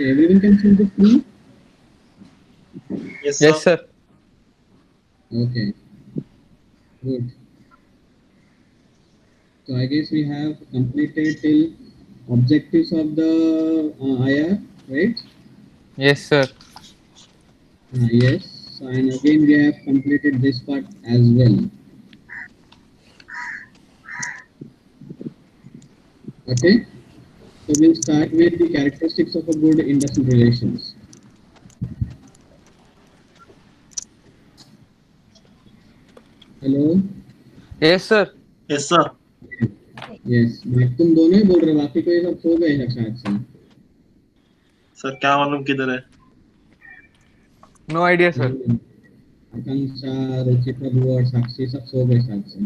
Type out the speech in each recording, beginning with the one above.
Okay, everyone can see the screen? Yes, Yes, sir. sir. Okay, good. So I guess we have completed till objectives of the IR, right? Yes, sir. Yes, and again we have completed this part as well. Okay, so we'll start with the characteristics of a good industrial relations. Hello. Yes, sir. Yes, sir. Yes, मैं तुम दोनों ही बोल रहे हो, बाकी कोई सब सो गए हैं शायद से। सर क्या मालूम किधर है? No idea, sir. आकांक्षा, रुचि प्रभु और साक्षी सब सो गए शायद से।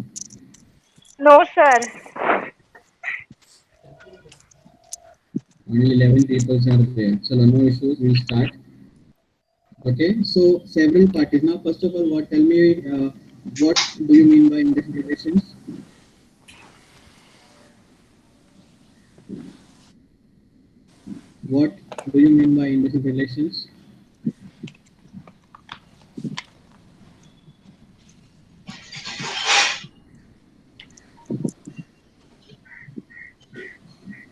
No, sir. Only 11 people are there. Chalo, no issues. We'll start. Okay. So several parties. Now, first of all, tell me, what do you mean by industrial relations? What do you mean by industrial relations?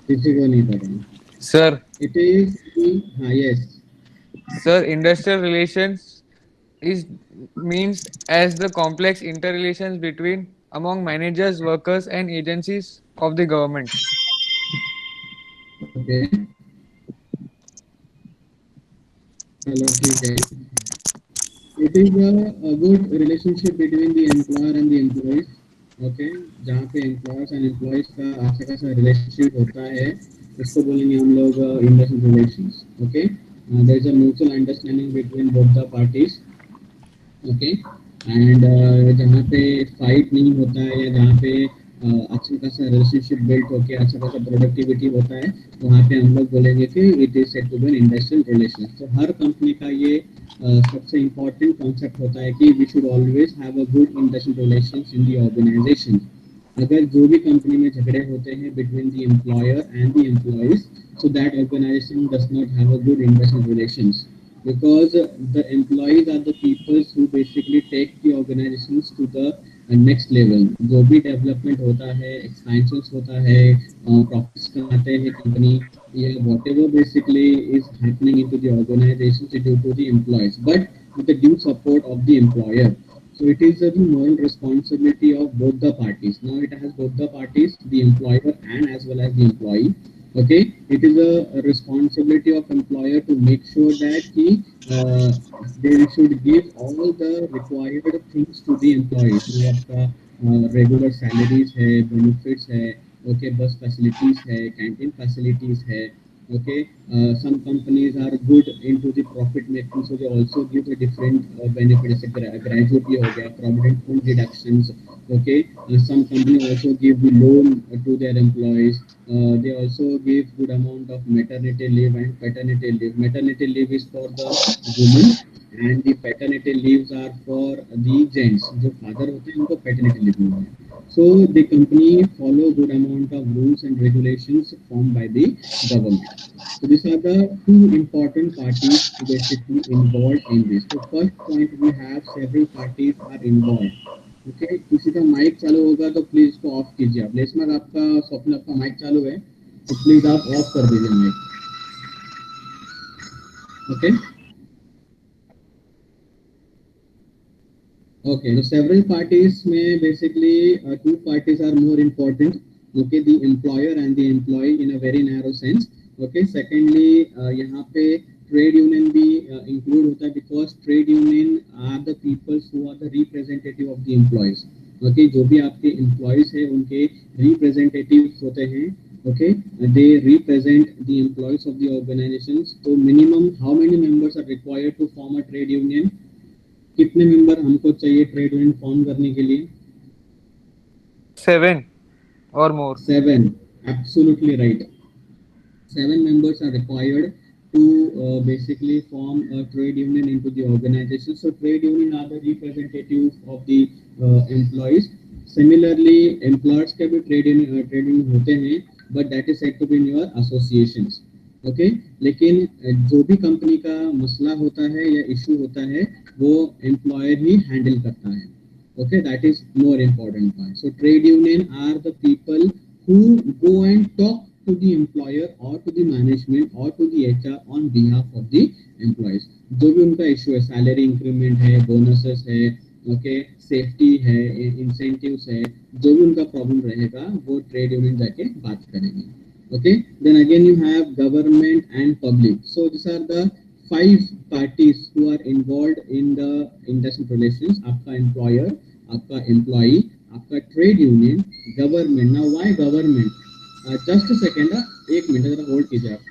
किसी को नहीं पता। Sir, It is, हाँ, yes. sir, industrial relations is means as the complex interrelations between among managers, workers, and agencies of the government. Okay. चलो ठीक है। It is a good relationship between the employer and the employees. Okay, जहाँ पे employers and employees का अच्छा खासा relationship होता है, इसको बोलेंगे हम लोग industrial relations. Okay, there is a mutual understanding between both the parties. Okay, and जहाँ पे फाइट नहीं होता है या जहाँ पे अच्छा खासा रिलेशनशिप बिल्ड होकर अच्छा खासा प्रोडक्टिविटी होता है, वहाँ पे हम लोग बोलेंगे कि it is said to be an industrial relation. तो हर कंपनी का ये सबसे इम्पोर्टेंट कॉन्सेप्ट होता है कि we should always have a good industrial relations in the organization. अगर जो भी कंपनी में झगड़े होते हैं between the employer and the employees, so that organization does not have a good industrial relations, because the employees are the people who basically take the organizations to the next level। जो भी development होता है, expansions होता है, profits कमाते हैं company, या whatever basically is happening into the organization is due to the employees, but with the due support of the employer. So it is the moral responsibility of both the parties. Now it has both the parties, the employer and as well as the employee. Okay, it is a responsibility of employer to make sure that they should give all the required things to the employees। जो आपका regular salaries है, benefits है, okay, बस facilities है, canteen facilities है। Okay, some companies are good into the profit making, so they also give the different benefits, gratuity हो गया, provident fund deductions। Okay, some company also give the loan to their employees। They also give good amount of maternity leave and paternity leave। Maternity leave is for the women and the paternity leaves are for the gents। जो father होते हैं उनको paternity leave मिलता है। So the company follow good amount of rules and regulations formed by the government। So these are the two important parties basically involved in this। So first point we have several parties are involved। Okay, किसी का mic चालू होगा तो please इसको of कीजिए। आप लेसमर, आपका स्वप्न, आपका माइक चालू है तो प्लीज आप ऑफ कर दीजिए mic. Okay, okay, so several parties may basically two parties are more important। Okay, the employer and the employee in a very narrow sense। Okay, secondly यहाँ पे ट्रेड यूनियन भी include होता है, because trade union are the peoples who are the representative of the employees. Okay, जो भी आपके employees है उनके रिप्रेजेंटेटिव होते हैं। Okay, they represent the employees of the organisations. तो minimum how many members are required to form a trade union? कितने member हमको चाहिए ट्रेड यूनियन फॉर्म करने के लिए? 7 or more. 7, absolutely right। 7 members are required to basically form a trade union into the organization। So trade union are the representatives of the employees। Similarly employers के भी trade union होते हैं, but that is said to be in your associations। Okay. लेकिन जो भी company का मसला होता है या इशू होता है वो एम्प्लॉयर ही हैंडल करता है। Okay, that is more important part. So trade union are the people who go and talk to the employer or to the management or to the HR on behalf of the employees। जो भी उनका issue है, salary increment है, bonuses है, okay, safety है, incentives है, जो भी उनका प्रॉब्लम रहेगा वो ट्रेड यूनियन जाके बात करेंगे। Okay, then again you have government and public. So these are the five parties who are involved in the industrial relations: आपका employer, आपका employee, आपका trade union, government. Now why government? Just a second, एक minute जरा hold कीजिए आप।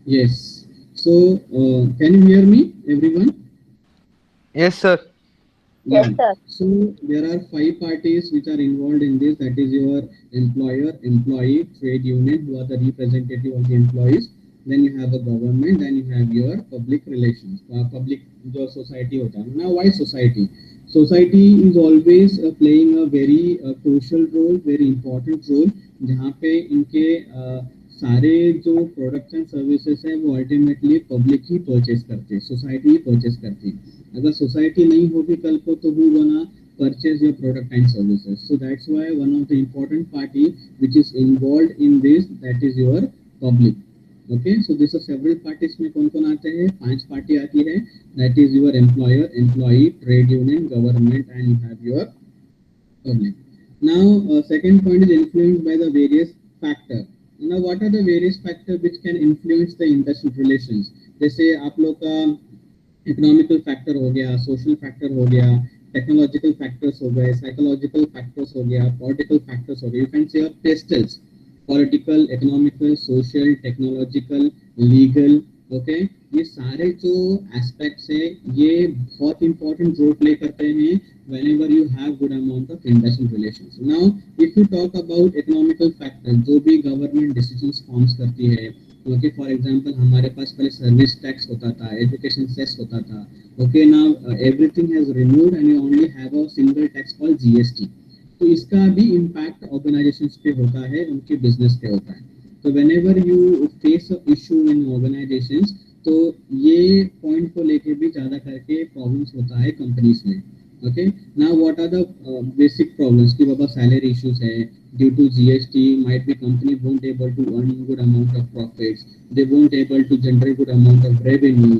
Yes. So can you hear me, everyone? Yes, sir. Yes, Yeah. sir. So there are five parties which are involved in this. That is your employer, employee, trade union, who are the representative of the employees. Then you have a government. Then you have your public relations, public जो society होता है. Now why society? Society is always playing a very crucial role, very important role, जहाँ पे इनके सारे जो products and services हैं वो अल्टीमेटली पब्लिक ही परचेज करते हैं, सोसाइटी ही परचेज करती है। अगर सोसाइटी नहीं होगी कल को तो who gonna purchase your product and services? So that's why one of the important party which is involved in this, that is your public। Okay, so this is several parties में कौन कौन आते हैं? 5 पार्टी आती है। That is your employer, employee, trade union, government, and you have your public। Now second point is influenced by the various factor। Now what are the various factor which can influence the industrial relations? जैसे आप लोग का economical factor हो गया, social factor हो गया, technological factors हो गए, साइकोलॉजिकल फैक्टर्स हो गया, पॉलिटिकल फैक्टर्स हो गए। You can say pastels, political, economical, social, technological, legal. Okay, ये सारे जो एस्पेक्ट्स है ये बहुत इंपॉर्टेंट रोल प्ले करते हैं whenever you have good amount of industrial relations। Now if you talk about economical factor, जो भी गवर्नमेंट डिसीजंस फॉर्म्स करती है, ओके, फॉर एग्जांपल हमारे पास पहले सर्विस टैक्स होता था, एजुकेशन सेस होता था। Okay, now everything has removed and you only have a single tax called GST. तो इसका भी इम्पैक्ट ऑर्गेनाइजेशंस पे होता है, उनके बिजनेस पे होता है। तो whenever you face a issue in organisations, तो ये पॉइंट को लेके भी ज़्यादा करके प्रॉब्लम्स होता है कंपनीज में। Okay, now what are the basic problems कि बाबा सैलरी इश्यूज है, due to GST might be company won't able to earn good amount of profits, they won't able to generate good amount of revenue।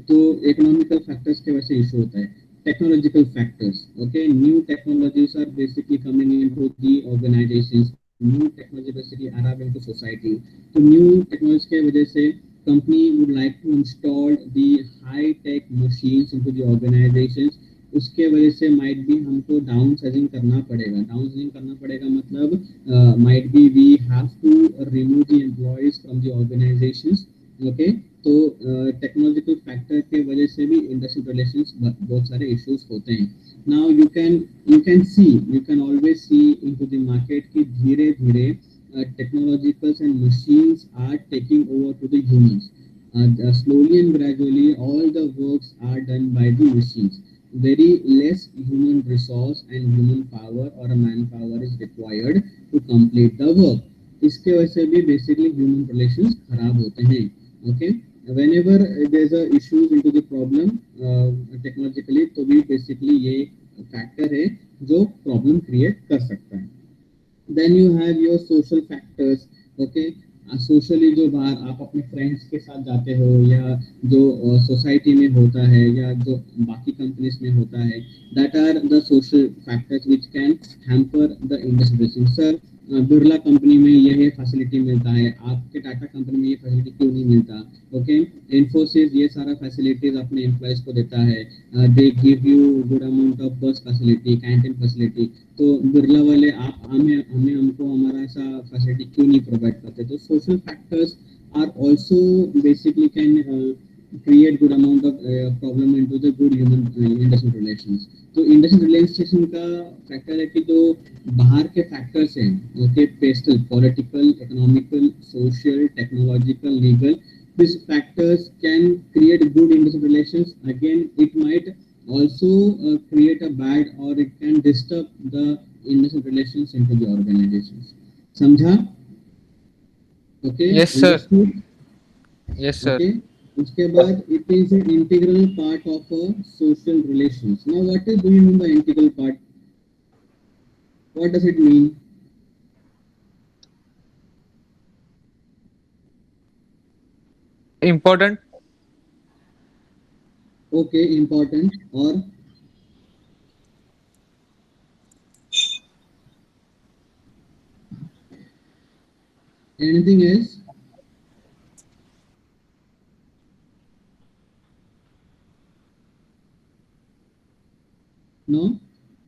तो economical factors के वजह से issue होता है। Technological factors, okay, new technologies are basically coming into the organizations, new technology basically arrive into society. तो new technology के वजह से company would like to install the high tech machines into the organizations। उसके वजह से might be हमको downsizing करना पड़ेगा। डाउन साइजिंग करना पड़ेगा मतलब might be we have to remove the employees from the organizations. Okay, तो टेक्नोलॉजिकल फैक्टर के वजह से भी इंडस्ट्रियल रिलेशंस बहुत सारे इश्यूज होते हैं। Now you can always see into the market कि धीरे धीरे technologicals and machines are taking over to the humans। Slowly and gradually all the works are done by the machines। very less human resource and human power or a manpower is required to complete the work. इसके वजह से भी basically human relations खराब होते हैं. Okay, whenever there's a issues into the problem technologically, तो भी basically ये factor है जो problem create कर सकता है. Then you have your social factors. Okay, socially जो बाहर आप अपने फ्रेंड्स के साथ जाते हो या जो सोसाइटी में होता है या जो बाकी कंपनीज में होता है, that are the social factors which can hamper the industry. Sir Birla company में ये फैसिलिटी मिलता है, आपके टाटा कंपनी में ये फैसिलिटी क्यों नहीं मिलता? ओके, इन्फोसिस ये सारा फैसिलिटीज अपने एम्प्लॉयज को देता है, they give you good amount of बस फैसिलिटी, कैंटीन फैसिलिटी. तो बिरला वाले आप हमें हमें हमको हमारा ऐसा फैसिलिटी क्यों नहीं प्रोवाइड करते? तो social factors are also basically can create good amount of problem into the good human industrial relations. तो इंडस्ट्रियल रिलेशन का फैक्टर है कि जो बाहर के फैक्टर्स हैं, okay, pastel, political, economical, social, technological, legal, these factors can create good industrial relations. Again, it might also create a bad or it can disturb the industrial relations into the organizations. समझा? Okay. Yes, sir. Understood? Yes, sir. Okay. उसके बाद it is an integral part of a social relations. Now, what do you mean by integral part? What does it mean? Important. Okay, important. Or anything else? No?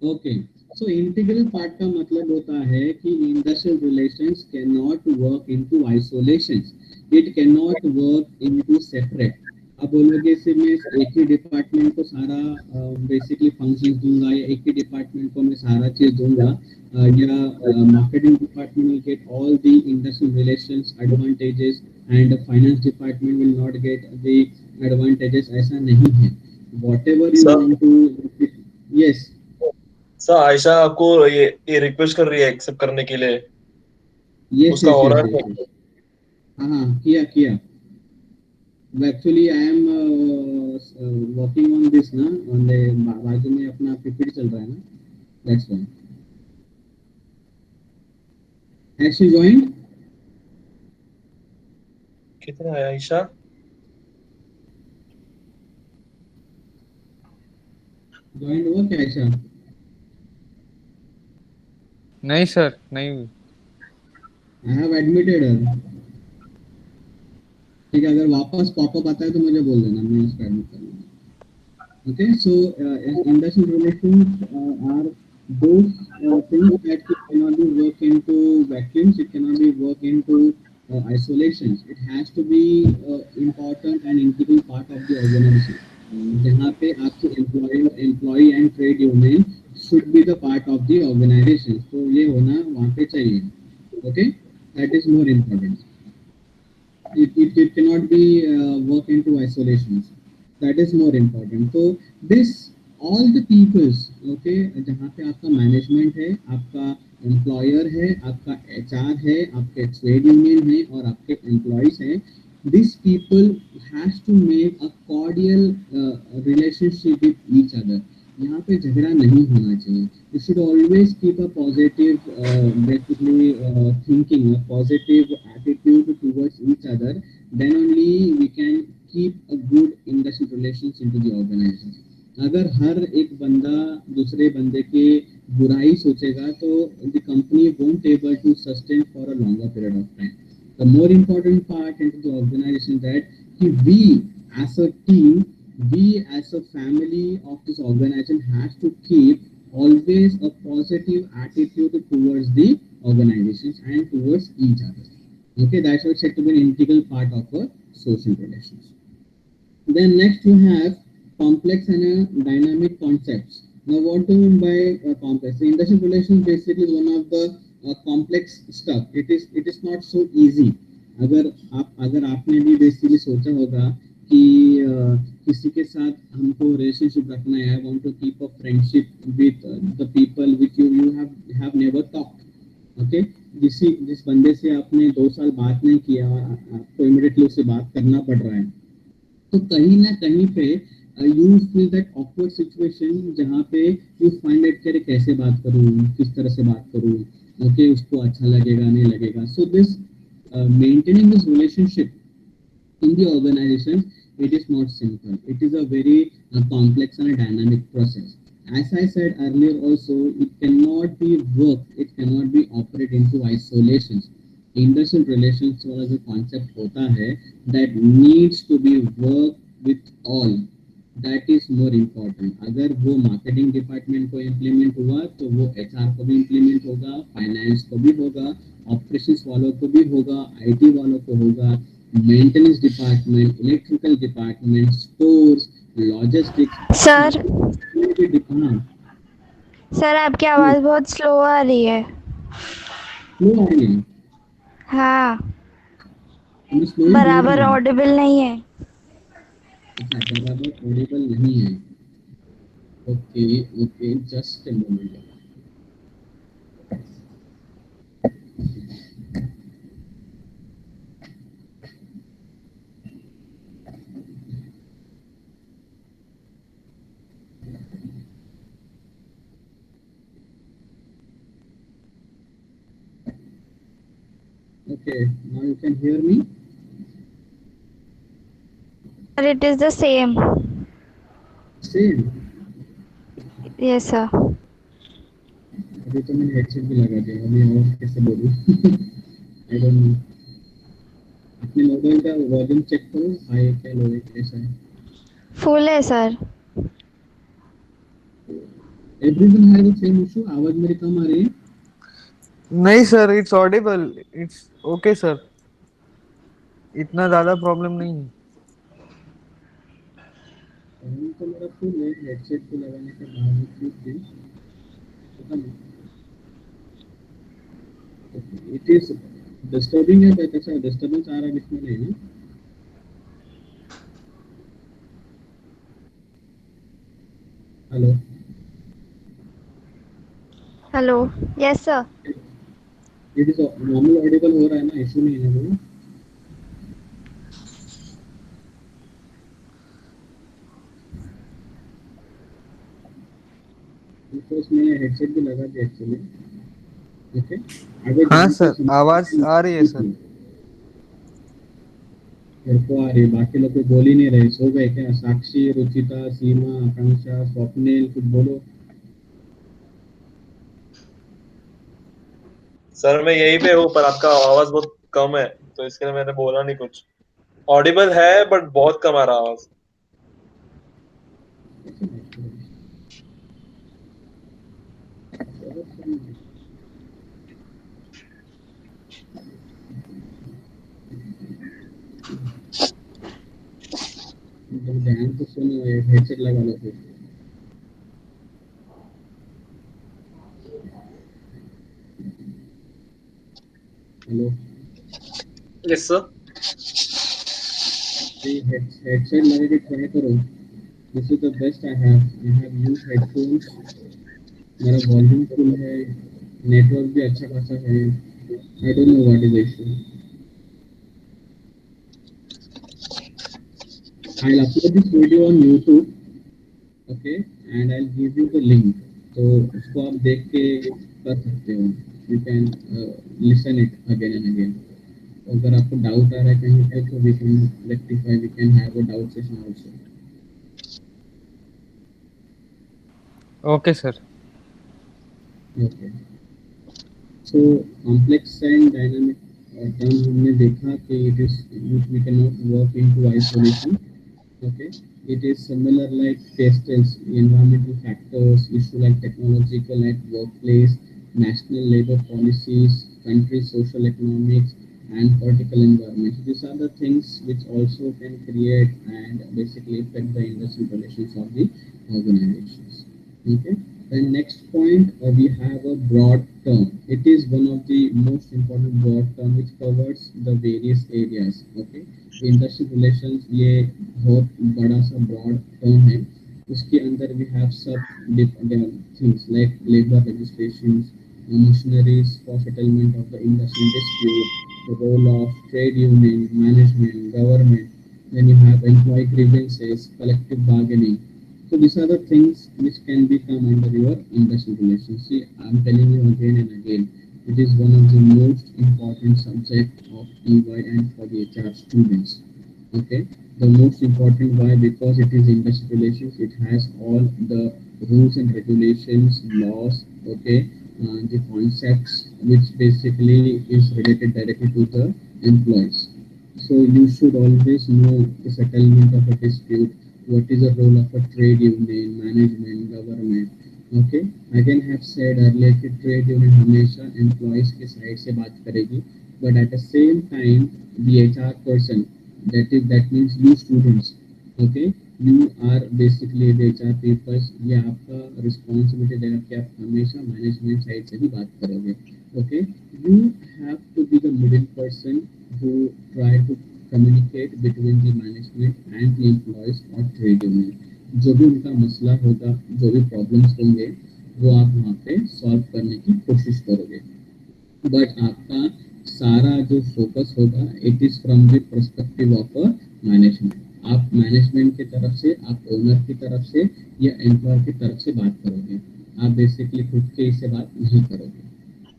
Okay. So integral part का मतलब होता है कि industrial relations cannot work into isolations. It cannot work into separate. अब बोलोगे सिर्फ मैं एक ही डिपार्टमेंट को सारा बेसिकली फंक्शन दूंगा या एक ही डिपार्टमेंट को मैं सारा चीज दूंगा या marketing department will get all the industrial relations advantages and finance department will not get the advantages. ऐसा नहीं है. Whatever you want to. Yes sir, Ayesha आपको ये रिक्वेस्ट कर रही है एक्सेप्ट करने के लिए. यस उसका हो रहा है. हाँ, किया. Actually, I am working on this ना, on the बाजू में अपना पीपीटी चल रहा है ना, that's why. Has she joined? कितना है आयशा? Joined हुआ क्या आयशा? नहीं सर, नहीं हुई. I have admitted her. ठीक है, अगर वापस पॉपअप आता है तो मुझे बोल देना, मैं उसको एडमिट कर लूँगा. Okay, so industrial relations are those things that cannot be work into vacuums. It cannot be work into isolations. It has to be important and integral part of the organization. जहाँ पे आपके employee and trade union should be the part of the organization. तो ये होना वहाँ पे चाहिए. Okay, that is more important. It cannot be work into isolations. That is more important. So this all the peoples, okay, जहाँ पे आपका management है, आपका एम्प्लॉयर है, आपका HR है, आपके ट्रेड यूनियन है और आपके एम्प्लॉयज हैं, these people has to make a cordial relationship with each other. यहाँ पे झगड़ा नहीं होना चाहिए. You should always keep a positive basically thinking, a positive attitude towards each other. Then only we can keep a good industrial relations into the organization. अगर हर एक बंदा दूसरे बंदे के बुराई सोचेगा तो the company won't able to sustain for a longer period of time. The more important part into the organization that we as a team, we as a family of this organization has to keep always a positive attitude towards the organizations and towards each other. Okay, that's why it's said to be an integral part of our social relations. Then next you have complex and dynamic concepts. Now what do you mean by complex? The industrial relations basically is one of the complex stuff. It is not so easy. अगर आपने भी basically सोचा होगा कि किसी के साथ हमको रिलेशनशिप रखना है, I want to keep a friendship with the people which you have never talked, okay, जिस बंदे से आपने 2 साल बात नहीं किया और आपको इमीडिएटली उससे बात करना पड़ रहा है, तो कहीं ना कहीं पे you feel that awkward situation जहाँ पे यू फाइंड इट करे कैसे बात करूँ, किस तरह से बात करूँ, ओके, उसको अच्छा लगेगा नहीं लगेगा. So this maintaining this relationship in the organization, it is not simple. It is a very complex and a dynamic process. As I said earlier also, it cannot be worked, it cannot be operated into isolations. Industrial relations वाला जो concept होता है, that needs to be worked with all. That is more important. अगर वो marketing department को implement हुआ, तो वो HR को भी implement होगा, finance को भी होगा, operations वालों को भी होगा, IT वालों को होगा, maintenance department, electrical department, stores, logistics. Sir हाँ, सर आपकी आवाज़ बहुत स्लो आ रही है. स्लो आ रही है. हाँ, हमें स्लो ही बोल बराबर रहे हैं. ऑडिबल नहीं है. अच्छा, बराबर ऑडिबल नहीं है. Okay okay, just a moment. Okay, now you can hear me. Sir, it is the same. Same. Yes sir. अभी तो मैंने हेडसेट भी लगा दिया, अभी और कैसे बोलूं. I don't know. अपने मोबाइल का वॉल्यूम चेक करो, हाई क्या लो है, कैसा है. फुल है sir. Everyone have the same issue. आवाज मेरी कम आ रही है. नहीं sir, it's Audible, it's okay sir, इतना ज्यादा प्रॉब्लम नहीं है. साउंड तो मेरा फुल है, हेडसेट को लगाने के बावजूद भी पता नहीं. इट इज डिस्टर्बिंग है, बट ऐसा डिस्टर्बेंस आ रहा है इसमें नहीं है. Hello. Hello. Yes sir. It is normal Audible हो रहा है ना, इशू नहीं है कोई. बिकॉज मैंने हेडसेट भी लगा दिया एक्चुअली. ओके, अगर हाँ जहाँ पे सर, आवाज आ रही है सर. मेरे को आ रही है, बाकी लोग कोई बोल ही नहीं रहे. सो गए क्या? साक्षी, रुचिता, सीमा, आकांक्षा, स्वप्निल, कुछ बोलो. सर मैं यहीं पे हूँ, पर आपका आवाज बहुत कम है, तो इसके लिए मैंने बोला नहीं कुछ. ऑडिबल है बट बहुत कम आ रहा आवाज. ध्यान से सुनो, हेडसेट लगा लो फिर. हेलो. Yes sir. हेडसेट लगा के ट्राई करो. This is the best I have use headphones. मेरा वॉल्यूम फुल है, नेटवर्क भी अच्छा खासा है. I don't know what is the issue. I'll upload this video on YouTube, okay, and I'll give you the link. तो उसको आप देख के कर सकते हो. You can listen it again and again. अगर आपको डाउट आ रहा है कहीं पे, तो we can rectify, we can have a doubt session also. Okay sir. Okay. So complex and dynamic term हमने देखा कि it is, we cannot work into isolation. Okay, it is similar like pesticides, environmental factors, issue like technological at workplace, national labor policies, country social economics, and political environment. These are the things which also can create and basically affect the industrial relations of the organizations. Okay. And next point, we have a broad term. It is one of the most important broad term which covers the various areas. Okay, industrial relations ये बहुत बड़ा सा broad term है. उसके अंदर we have सब things like labor legislations, machineries for settlement of the industrial dispute, the role of trade union, management, government. Then you have employee grievances, collective bargaining. So these are the things which can become under your industrial relations. See, I'm telling you again and again, it is one of the most important subject of EY and for the HR students. Okay, the most important why? Because it is industrial relations. It has all the rules and regulations, laws. Okay, the concepts which basically is related directly to the employees. So you should always know the settlement of a dispute, what is the role of a trade union, management, government. Okay, again have said earlier कि trade union हमेशा employees के side से बात करेगी, but at the same time the HR person, that means you students. Okay, you are basically the HR people. ये आपका responsibility रहेगा कि आप हमेशा management side से भी बात करोगे. Okay, you have to be the middle person who try to communicate between the management and the employees or trade union. जो भी उनका मसला होगा, जो भी प्रॉब्लम्स होंगे, वो आप वहाँ पे सॉल्व करने की कोशिश करोगे. बट आपका सारा जो फोकस होगा, it is from the perspective of a management. आप मैनेजमेंट की तरफ से, आप ओनर की तरफ से या एम्प्लॉयर की तरफ से बात करोगे. आप बेसिकली खुद के से बात नहीं करोगे.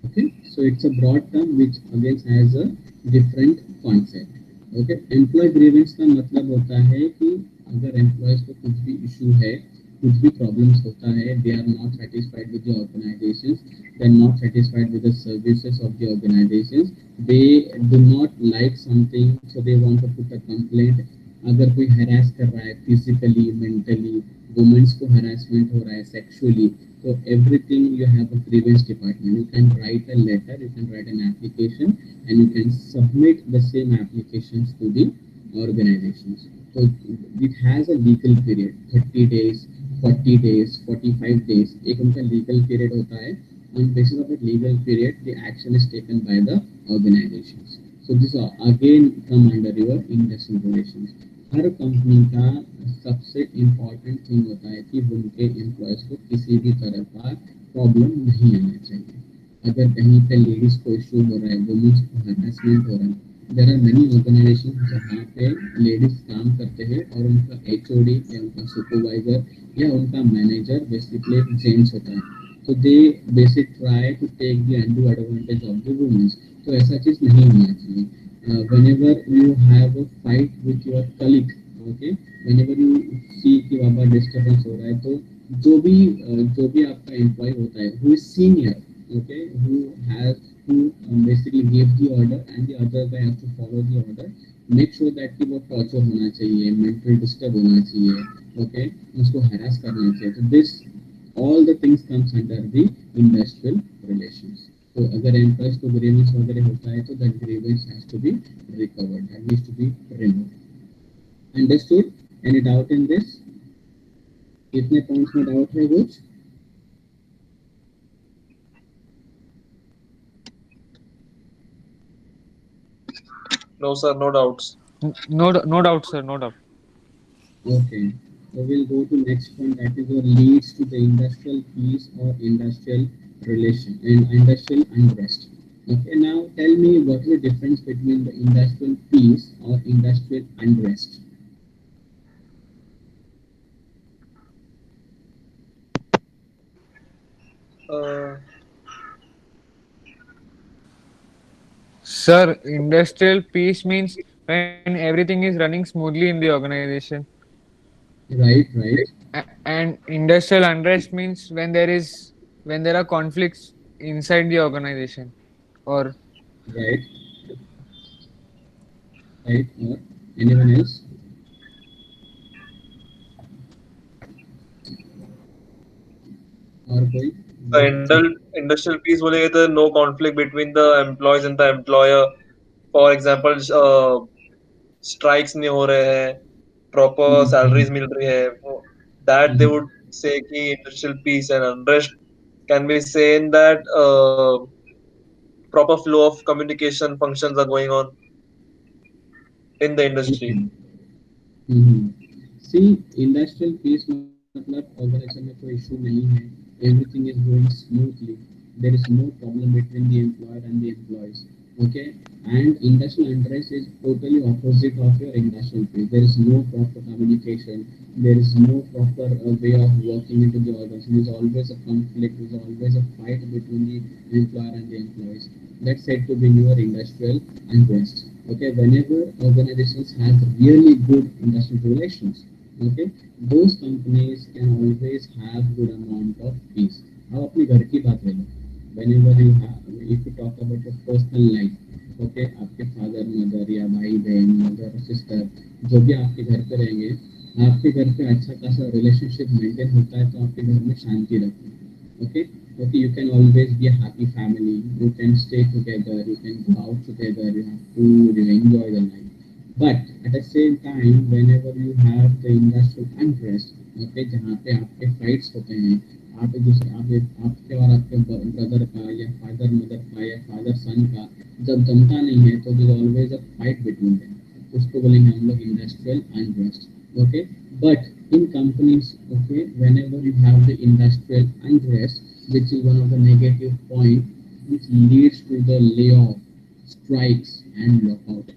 Okay, so it's a broad term which again has a different concept. Okay, employee grievance का मतलब होता है कि अगर employees को कुछ भी issue है, कुछ भी problems होता है, they are not satisfied with the organizations, they are not satisfied with the services of the organizations, they do not like something, so they want to put a complaint. अगर कोई harass कर रहा है physically, mentally, women's को harassment हो रहा है sexually, so everything you have a grievance department. You can write a letter, you can write an application, and you can submit the same applications to the organizations. So it has a legal period, 30 days, 40 days, 45 days. एक उनका legal period होता है. On basis of a legal period, the action is taken by the organizations. So this again come under your industrial relations. Her company का सबसे important thing होता है कि उनके एम्प्लॉयज़ को किसी भी तरह का प्रॉब्लम नहीं आना चाहिए. अगर कहीं पे लेडीज को इशू हो रहा है, वुमेन्स को हरासमेंट हो रहा है, देयर आर मेनी ऑर्गेनाइजेशन जहाँ पे लेडीज काम करते हैं और उनका एचओडी या उनका सुपरवाइजर या उनका मैनेजर बेसिकली जेंट्स होता है. तो they basic try to take the undue advantage of the womens. तो ऐसा चीज़ नहीं होना चाहिए. Whenever you have a fight with your colleague, okay, whenever you see कि बाबा disturbance हो रहा है, तो जो भी आपका एम्प्लॉय होता है who is senior, okay, who basically gave the order and the other guy has to follow the order, make sure that कि वो torture होना चाहिए, mental disturb होना चाहिए, okay, उसको harass करना चाहिए. तो this all the things comes under the industrial relations. तो अगर एम्प्लॉयज को ग्रीवेंस वगैरह होता है तो that grievance has to be recovered, that needs to be removed. Understood? Any doubt in this? कितने पॉइंट्स में डाउट है कुछ? No sir, no doubts. No doubt, sir. No doubt. Okay, so we'll go to next point, that is what leads to the industrial peace or industrial relation and industrial unrest. Okay, now tell me what is the difference between the industrial peace or industrial unrest? Sir, industrial peace means when everything is running smoothly in the organization. Right. And industrial unrest means when there are conflicts inside the organization. Or Right. Or anyone else? और कोई? Industrial peace बोलेंगे तो no conflict between the employees and the employer. For example, strikes नहीं हो रहे हैं, proper salaries मिल रही है, that they would say कि industrial peace and unrest can be saying that proper flow of communication functions are going on in the industry. Okay. Mm-hmm. See, industrial peace मतलब organization में कोई issue नहीं है. Everything is going smoothly. There is no problem between the employer and the employees. Okay, and industrial unrest is totally opposite of your industrial peace. There is no proper communication. There is no proper way of working into the organization. There is always a conflict. There is always a fight between the employer and the employees. That's said to be your industrial unrest. Okay, whenever organizations have really good industrial relations, okay, those companies can always have good amount of peace. अब अपने घर की बात ले लो. Whenever you have, if you talk about your personal life, okay, आपके father mother या भाई बहन मदर सिस्टर जो भी आपके घर पे रहेंगे, आपके घर पे अच्छा खासा रिलेशनशिप मेंटेन होता है तो आपके घर में शांति रहती है. Okay, okay, you can always be a happy family. You can stay together. You can go out together. You have food. You enjoy the life. But at the same time, whenever you have the industrial unrest, okay, जहाँ पे आपके fights होते हैं, आप एक दूसरे आपके और आपके ब्रदर का या फादर मदर का या फादर सन का जब जमता नहीं है तो there is always a fight between them. उसको बोलेंगे हम लोग industrial unrest. Okay, but in companies, okay, whenever you have the industrial unrest, which is one of the negative point which leads to the layoff, strikes and lockout.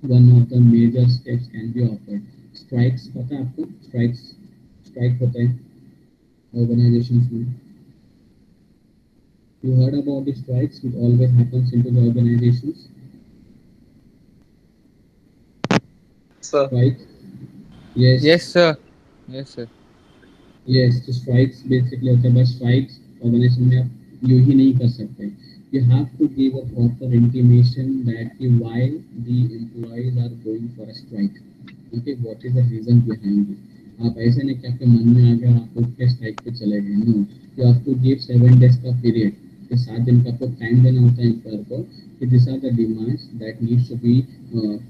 One of the major steps can be offered. Strikes पता है आपको? Strike होता है organizations में. You heard about the strikes which always happens into the organizations. Sir, Strikes. Yes. Yes, sir. Yes, sir. Yes, तो strikes basically होता है. बस strikes organization में आप यूं ही नहीं कर सकते. You have to give a proper intimation that why the employees are going for a strike. Okay, what is the reason behind it? आप ऐसे नहीं कि आपके मन में आ गया आप उठ के स्ट्राइक पे चले गए. No, you have to give 7 days का पीरियड. कि 7 दिन का आपको टाइम देना होता है एम्प्लॉयर को कि this are the demands that needs to be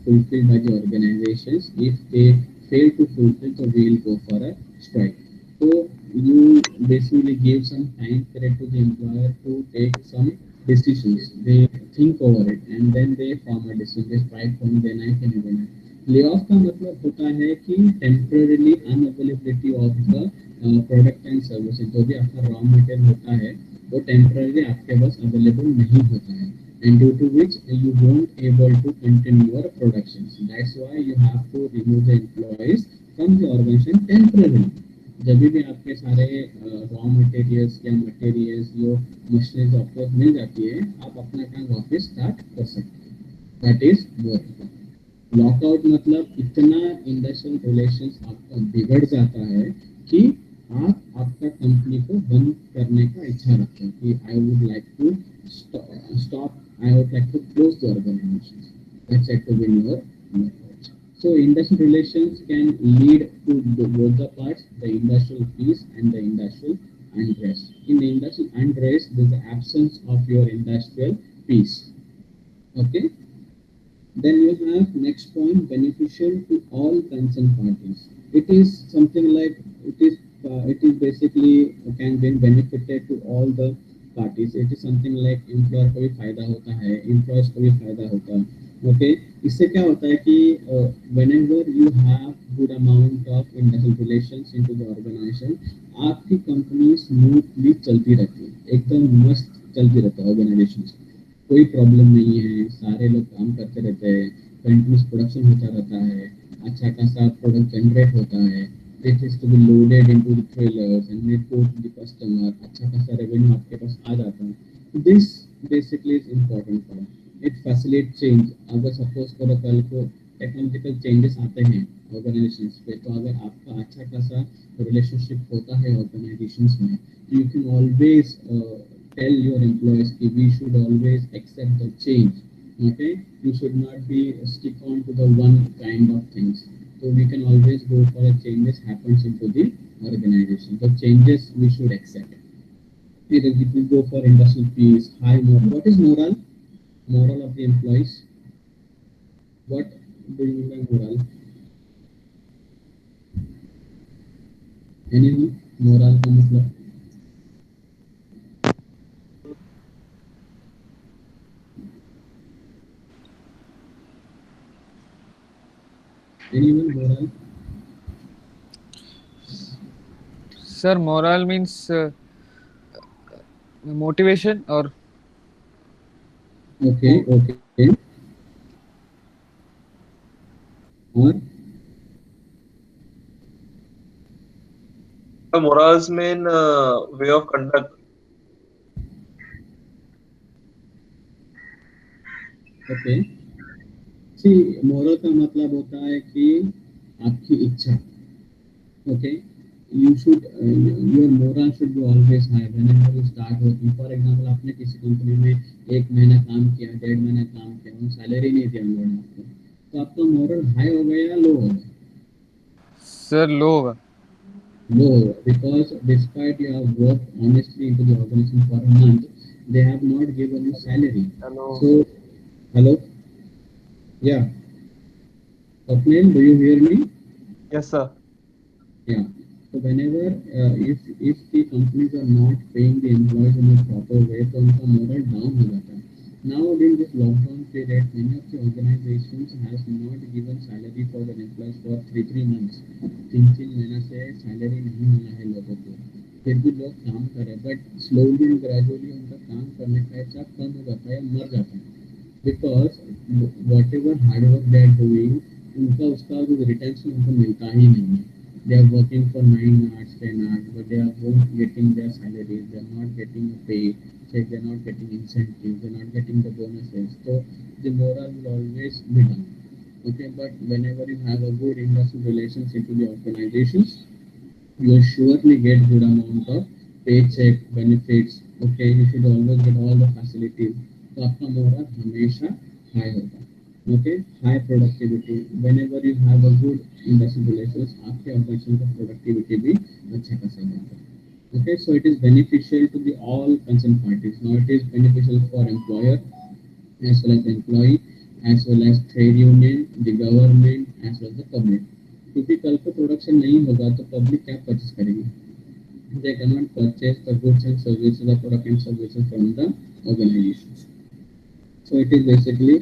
fulfilled by the organizations. If they fail to fulfill, so we will go for a strike. So you basically give some time period to the employer to take some decisions. They think over it and then they form a decision. They strike from देना है कि नहीं देना है. Layoff का मतलब होता है कि temporarily unavailability of the product and services. जो भी आपका raw material होता है वो temporarily आपके पास available नहीं होता है. And due to which you won't able to continue your productions. That's why you have to remove the employees from the organization temporarily. जब भी आपके सारे रॉ मटेरियल्स या मटेरियल्स जो मशीनरीज आपको मिल जाती है आप अपना काम वापस स्टार्ट कर सकते हैं. That is work. लॉकआउट मतलब इतना इंडस्ट्रियल रिलेशंस आपका बिगड़ जाता है कि आप आपका कंपनी को बंद करने का इच्छा रखते हैं कि I would like to stop. I would like to close the organization. That's said to be your lockout. So industrial relations can lead to both the parts, the industrial peace and the industrial unrest. In the industrial unrest, there is the absence of your industrial peace. Okay. Then you have next point, beneficial to all concerned parties. It is something like it is basically can be benefited to all the parties. It is something like employer को भी फायदा होता है, employees को भी फायदा होता है. Okay, इससे क्या होता है कि whenever you have good amount of industrial relations into the organization, आपकी कंपनी स्मूथली चलती रहती है, एकदम मस्त चलती रहता है ऑर्गेनाइजेशन. कोई प्रॉब्लम नहीं है, सारे लोग काम करते रहते हैं, कंटिन्यूस प्रोडक्शन होता रहता है, अच्छा खासा प्रोडक्ट जनरेट होता है. It is to be loaded into the trailers and made go to the customer. अच्छा खासा रेवेन्यू आपके पास आ जाता है. This basically is important for it. Facilitate change. अगर सपोज करो कल को टेक्नोलॉजिकल चेंजेस आते हैं ऑर्गेनाइजेशंस पे, तो अगर आपका अच्छा खासा रिलेशनशिप होता है ऑर्गेनाइजेशंस में, you can always tell your employees that we should always accept the change. Okay, you should not be stick on to the one kind of things. So we can always go for a changes happens into the organization. The changes we should accept. If we go for industrial peace, high moral. What is moral? Moral of the employees. What do you mean by moral? Anyone? Moral का मतलब anyone moral? Sir, moral means motivation or okay okay और morals mean way of conduct. Okay see moral का मतलब होता है कि आपकी इच्छा okay you should your moral should be always high whenever you start working. For example आपने किसी कंपनी में 1 महीना काम किया 1.5 महीना काम किया उन सैलरी नहीं दिया उन्होंने आपको तो आपका मोरल हाई हो गया या लो हो गया? sir low होगा. Low होगा because despite you have worked honestly into the organization for a month they have not given you salary. Hello. So hello yeah Swapnil, do you hear me? Yes, sir. Yeah. So whenever if the companies are not paying the employees in a proper way, तो उनका moral down हो जाता है. Now during this lockdown period, many of the organizations has not given salary for their employees for 3 months. 3 महीना से salary नहीं मिला है लोगों को. फिर भी लोग काम कर रहे हैं, but slowly and gradually उनका काम करने का इच्छा कम हो जाता है, मर जाता है. Because whatever hard work they are doing, उनका उसका जो रिटर्न उनको मिलता ही नहीं है. They are working for 9 hours, 10 hours, but they are not getting their salaries. They are not getting a pay. They are not getting incentives. They are not getting the bonuses. So the moral will always be down. Okay, but whenever you have a good industrial relationship with the organizations, you will surely get good amount of paycheck benefits. Okay, you should always get all the facilities. तो आपका moral हमेशा high होगा. Okay, high productivity. Whenever you have a good industrial relations, आपके organisation का productivity भी अच्छा खासा रहता है. Okay, so it is beneficial to the all concerned parties. Now it is beneficial for employer as well as employee, as well as trade union, the government, as well as the public. क्योंकि कल को production नहीं होगा तो public क्या purchase करेगी? They cannot purchase the goods and services or product and services from the organizations. So it is basically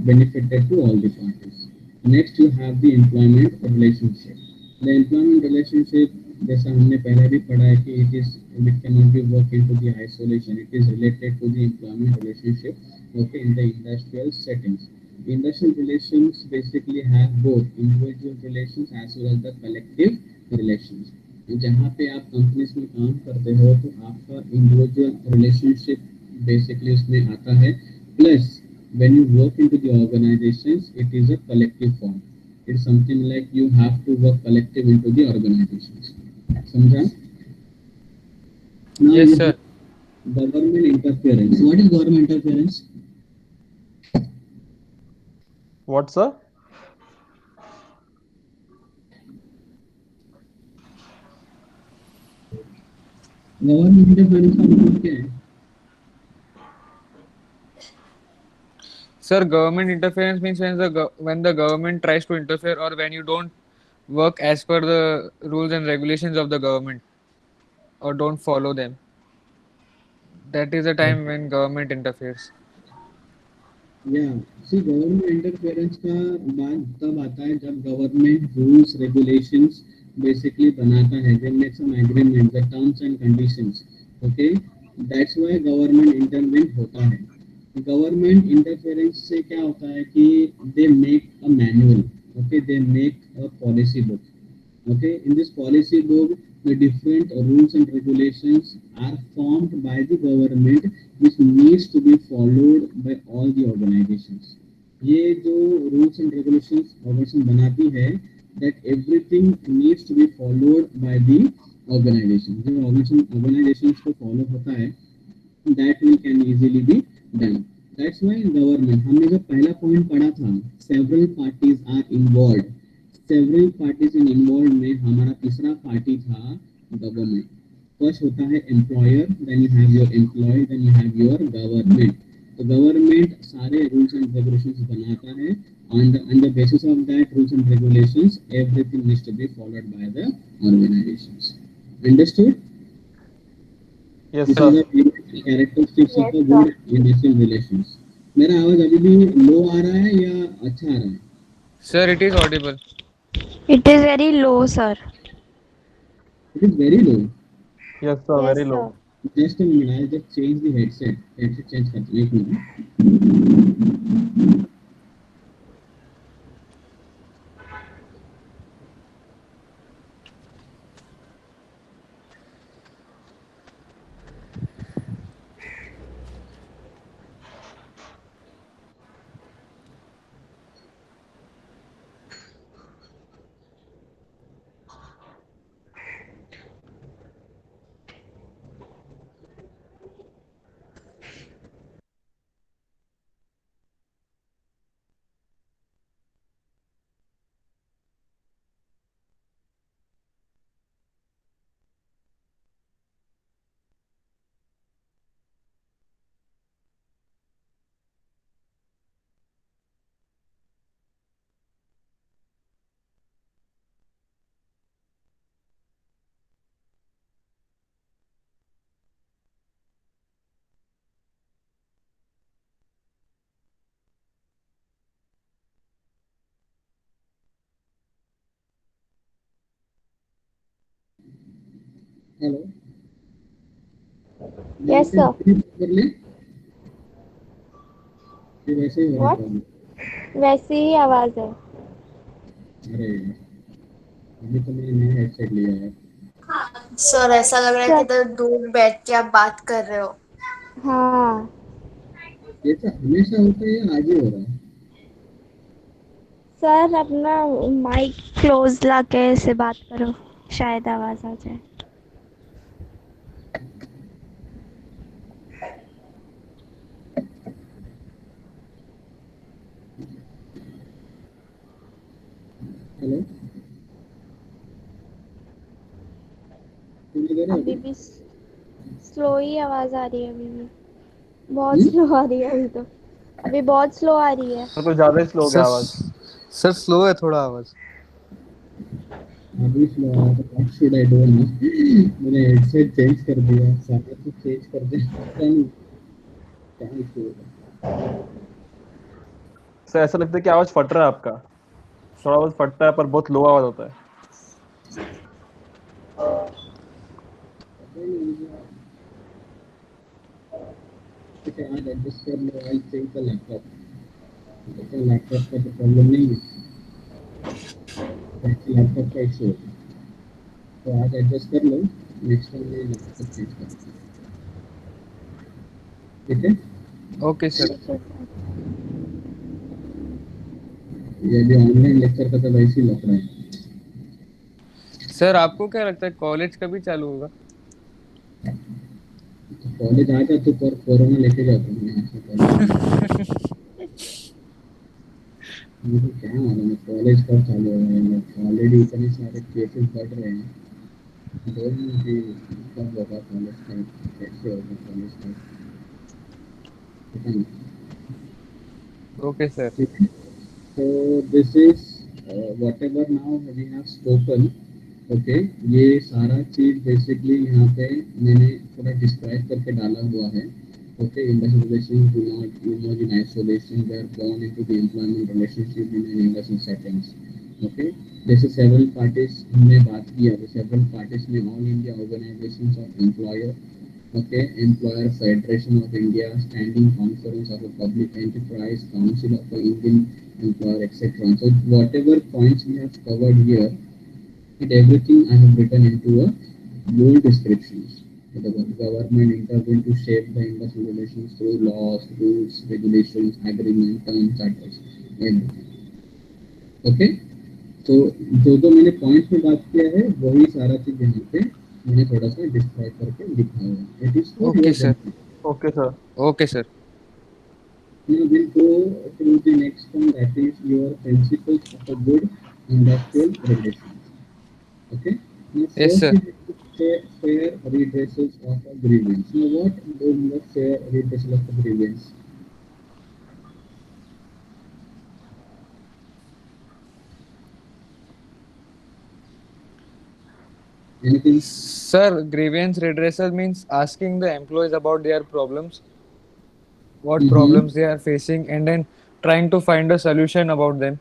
benefited to all the parties. Next you have the employment relationship. The employment relationship जैसा हमने पहले भी पढ़ा है कि it cannot be worked into the isolation. It is related to the employment relationship okay in the industrial settings. Industrial relations basically have both individual relations as well as the collective relations. जहाँ पे आप companies में काम करते हो तो आपका individual relationship basically उसमें आता है plus when you work into the organizations it is a collective form. It's something like you have to work collective into the organizations. समझा? Now Yes, sir. Government interference. What is government interference? What, sir? Government interference का मतलब क्या है? Sir, government interference means when the government tries to interfere or when you don't work as per the rules and regulations of the government or don't follow them. That is the time when government interferes. Yeah, see government interference का बात तब आता है जब government rules regulations basically बनाता है. They make some agreement, the terms and conditions. Okay, that's why government intervene होता है. Government interference से क्या होता है कि they make a manual. Okay, they make a policy book. Okay, in this policy book the different rules and regulations are formed by the government which needs to be followed by all the organizations. ये जो rules and regulations organization बनाती है that everything needs to be followed by the organization. जो organizations को follow होता है that will can easily be done. That's why government हमने जो पहला point पढ़ा था several parties are involved. Several parties in involved में हमारा तीसरा पार्टी था गवर्नमेंट. फर्स्ट होता है employer, then you have your employee, then you have your government. तो गवर्नमेंट सारे रूल्स एंड रेगुलेशंस बनाता है. On the basis of that rules and regulations, everything needs to be followed by the organizations. Understood? Yes This is sir. the basic characteristics of Yes, a sir. good industrial relations. मेरा आवाज अभी भी लो आ रहा है या अच्छा आ रहा है? Sir, it is audible. It is very low, sir. It is very low. Yes sir, Yes, very low. sir. Just a minute, I'll just change the headset. Headset change करते हैं एक मिनट. हेलो. Yes, sir. कर ले. ये वैसे ही हो What? रहा है. वैसी ही आवाज है. अरे यार, अभी तो मैंने नया हेडसेट लिया है. सर ऐसा लग रहा है कि सर. इधर दूर बैठ के आप बात कर रहे हो. हाँ. ये तो हमेशा होता है या आज ही हो रहा है? सर अपना माइक क्लोज लाके से बात करो, शायद आवाज आ जाए. हेलो. सुन ले रहे अभी हो? भी स्लो ही आवाज आ रही है. अभी भी बहुत हम्म? स्लो आ रही है. अभी बहुत स्लो आ रही है. तो कुछ ज्यादा ही स्लो हो गया Sir, आवाज. sir, slow है थोड़ा आवाज. अभी स्लो आ रहा है. What should I do now? मैंने हेडसेट चेंज कर दिया, सारा कुछ चेंज कर दिया. पता नहीं क्या इशू होगा. सर ऐसा लगता है कि आवाज फट रहा है आपका. थोड़ा बहुत फटता है पर बहुत लो आवाज होता है. पता नहीं मुझे. ठीक है, आज एडजस्ट कर लो. I change the laptop. लेकिन लैपटॉप का तो प्रॉब्लम नहीं है. लैपटॉप का इशू है. तो आज एडजस्ट कर लो. नेक्स्ट टाइम मैं लैपटॉप चेंज करूँगा. ठीक है. Okay, sir. ठीक है सर. ये भी ऑनलाइन लेक्चर का तो वैसे ही लग रहा है. Sir, आपको क्या लगता है कॉलेज कभी चालू होगा? कॉलेज आ जा तो पर कोरोना लेके जाता हूँ यहाँ से कॉलेज. मुझे क्या मालूम है कॉलेज कब चालू हो रहा है. ऑलरेडी इतने सारे केसेस बढ़ रहे हैं. बोलूँ कि कब होगा कॉलेज का, कैसे होगा कॉलेज का, पता नहीं. Okay, sir. ठीक है. So this is whatever now we have spoken. Okay. ये सारा चीज बेसिकली यहाँ पे मैंने थोड़ा डिस्क्राइब करके डाला हुआ है. Okay. Industrial relations do not emerge in isolation. They are born into the employment relationship in an industrial settings. Okay. जैसे सेवरल पार्टीज हमने बात किया, तो सेवरल पार्टीज में all India organizations of employer, okay, Employer Federation of India, Standing Conference of a Public Enterprise, Council of the Indian Employer, etc. So whatever points we have covered here, it everything I have written into a bold descriptions. So the government intervened to shape the industrial relations through laws, rules, regulations, agreement, terms, charters, everything. Okay. तो जो जो मैंने point में बात किया है वही सारा चीज यहाँ पे मैंने थोड़ा सा डिस्क्राइब करके लिखा हुआ है. It is for Okay, your sir. Benefit. Okay sir. Okay, sir. Now we'll go to the next one, that is your principles of a good industrial relations. Okay. Now Yes, first sir. is fair redressals of a grievance. Now what is the fair redressal of a grievance? Anything? Sir, grievance redressal means asking the employees about their problems, what Mm-hmm. problems they are facing, and then trying to find a solution about them.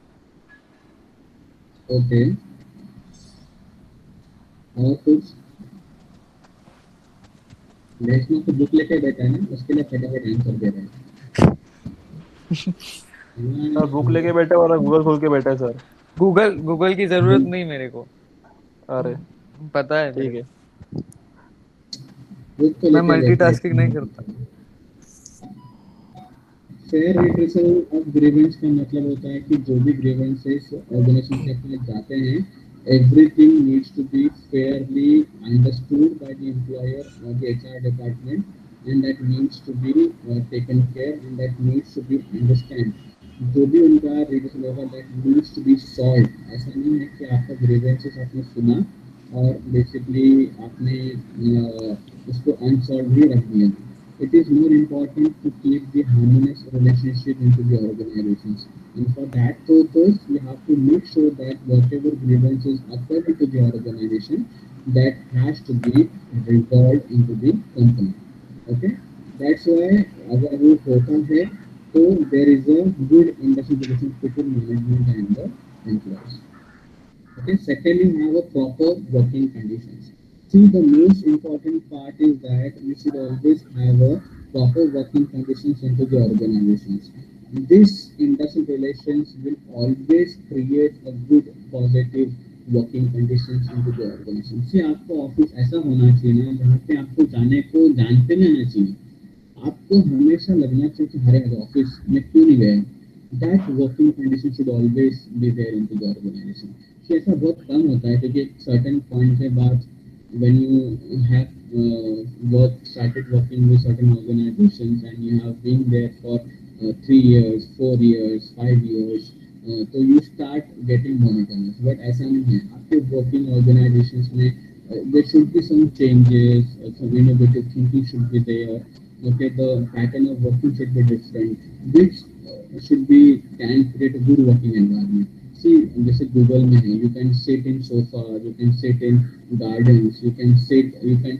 Okay. और कुछ? लेखना तो book लेके बैठा है ना, उसके लिए फटाफट आंसर दे रहे हैं। सर बुक लेके बैठा है और गूगल खोल के बैठा है सर। गूगल की जरूरत नहीं मेरे को, अरे पता है मेरे ठीक है। को। बुक तो मैं लेके बैठा मल्टीटास्किंग नहीं है। करता। फेयर रिड्रेसल ऑफ ग्रीवेंस का मतलब होता है कि जो भी ग्रीवेंसेस ऑर्गेनाइजेशन के पास जाते हैं, everything needs to be fairly understood by the employer और the HR department and that needs to be taken care and that needs to be understand. जो भी उनका रिड्रेसल होगा that needs to be solve. ऐसा नहीं है कि आपका ग्रीवेंसेस आपने सुना और बेसिकली आपने उसको अनसॉल्व ही रख दिया। It is more important to keep the harmonious relationship into the organizations. And for that purpose, we have to make sure that whatever grievances occur into the organization, that has to be resolved into the company. Okay? That's why अगर वो होता है तो there is a good industry relationship between management and the employees. Okay, secondly, we have a proper working conditions. See, the most important part is that we should always have a proper working conditions into the organizations. This industrial relations will always create a good positive working conditions into the organization. See, आपका office ऐसा होना चाहिए ना जहाँ पे आपको जाने को जानते नहीं आना चाहिए, आपको हमेशा लगना चाहिए कि हरे ऑफिस में क्यों नहीं गए। That working condition should always be there into the organization. कि ऐसा बहुत कम होता है क्योंकि एक सर्टेन पॉइंट के बाद when you have work started working with certain organizations and you have been there for 3 years 4 years 5 years, तो you start getting monotonous. But ऐसा नहीं है, आपके वर्किंग ऑर्गेनाइजेशंस में there should be some changes, some innovative thinking should be there. Okay, the pattern of working should be different, which should be can create a good working environment. See, जैसे Google में है, you can sit in sofa, you can sit in gardens, you can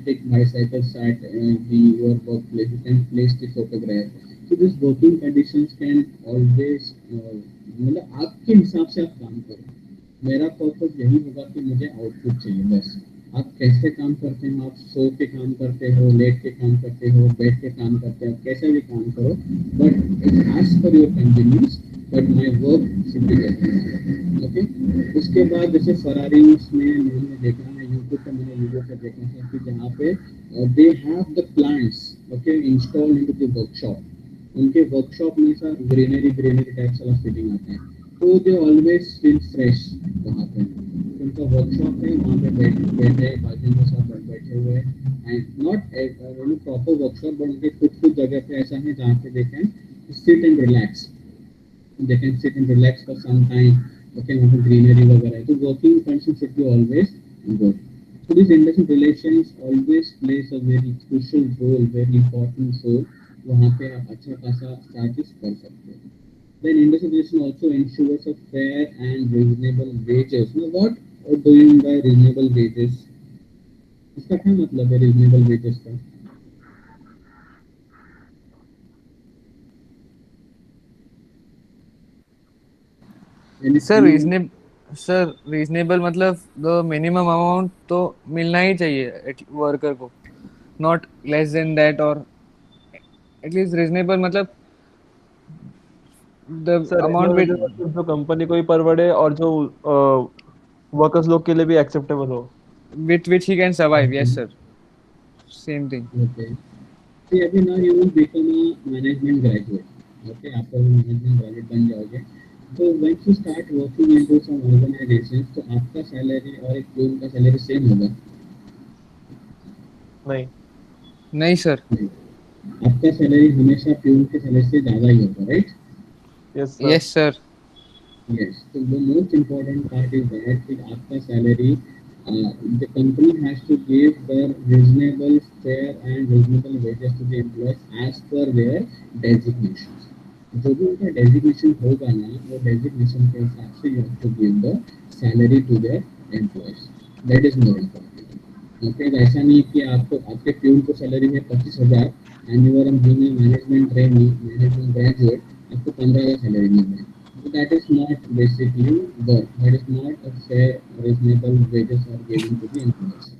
take bicycles at your workplace, you can place the photograph. So these working conditions can always मतलब आपके हिसाब से आप काम करो। मेरा पर्पस यही होगा कि मुझे आउटपुट चाहिए बस। आप कैसे काम करते हो, आप सो के काम करते हो, लेट के काम करते हो, बैठ के काम करते हो, कैसे भी काम करो, but it as per your convenience, but my work should be there. Okay, उसके बाद जैसे फरारीज में मैंने देखा है, यूट्यूब पर मैंने वीडियो पर देखा है कि जहाँ पे they have the plants okay install into the workshop. उनके वर्कशॉप में सा ग्रीनरी टाइप्स वाला फीलिंग आता है, तो दे ऑलवेज फील फ्रेश वहाँ पे। उनका वर्कशॉप है, वहाँ पे बैठे बाजू के साथ बैठे हुए हैं, and not proper workshop but उनके कुछ जगह पे ऐसा है जहाँ पे देखें sit and relax, they can sit and relax for some time. Okay, वहाँ पे ग्रीनरी वगैरह है, तो working condition should be always good. So these industrial relations always plays a very crucial role, very important role। वहाँ पे आप अच्छा खासा चार्जेस कर सकते हैं। Then industrial relation also ensures a fair and reasonable wages. Now what do you mean by reasonable wages? इसका क्या मतलब है reasonable wages का? सर रीजनेबल मतलब द मिनिमम अमाउंट तो मिलना ही चाहिए वर्कर को, नॉट लेस देन दैट, और एटलीस्ट रीजनेबल मतलब द सर अमाउंट विच मतलब जो कंपनी को भी परवड़े और जो वर्कर्स लोग के लिए भी एक्सेप्टेबल हो, with which he can survive. Yes sir, same thing. Okay. See, अभी now you will become a management graduate. Okay, आप अभी management graduate बन जाओगे, तो once you start working into some organizations, तो आपका सैलरी और एक प्यून का सैलरी सेम होगा? नहीं सर, आपका सैलरी हमेशा प्यून के सैलरी से ज़्यादा ही होगा, right? Yes sir. Yes, so the most important part is that कि आपका salary the company has to give the reasonable, fair and reasonable wages to the employees as per their designations. जो भी उनका designation होगा ना, वो designation के हिसाब से you have to give the salary to their employees. That is more important. Okay, ऐसा नहीं कि आपको आपके प्यून को सैलरी है 25,000 and you are being a management trainee, management graduate, आपको 15,000 सैलरी मिल रही है। So that is not basically work. That is not a fair, reasonable wages are given to the employees.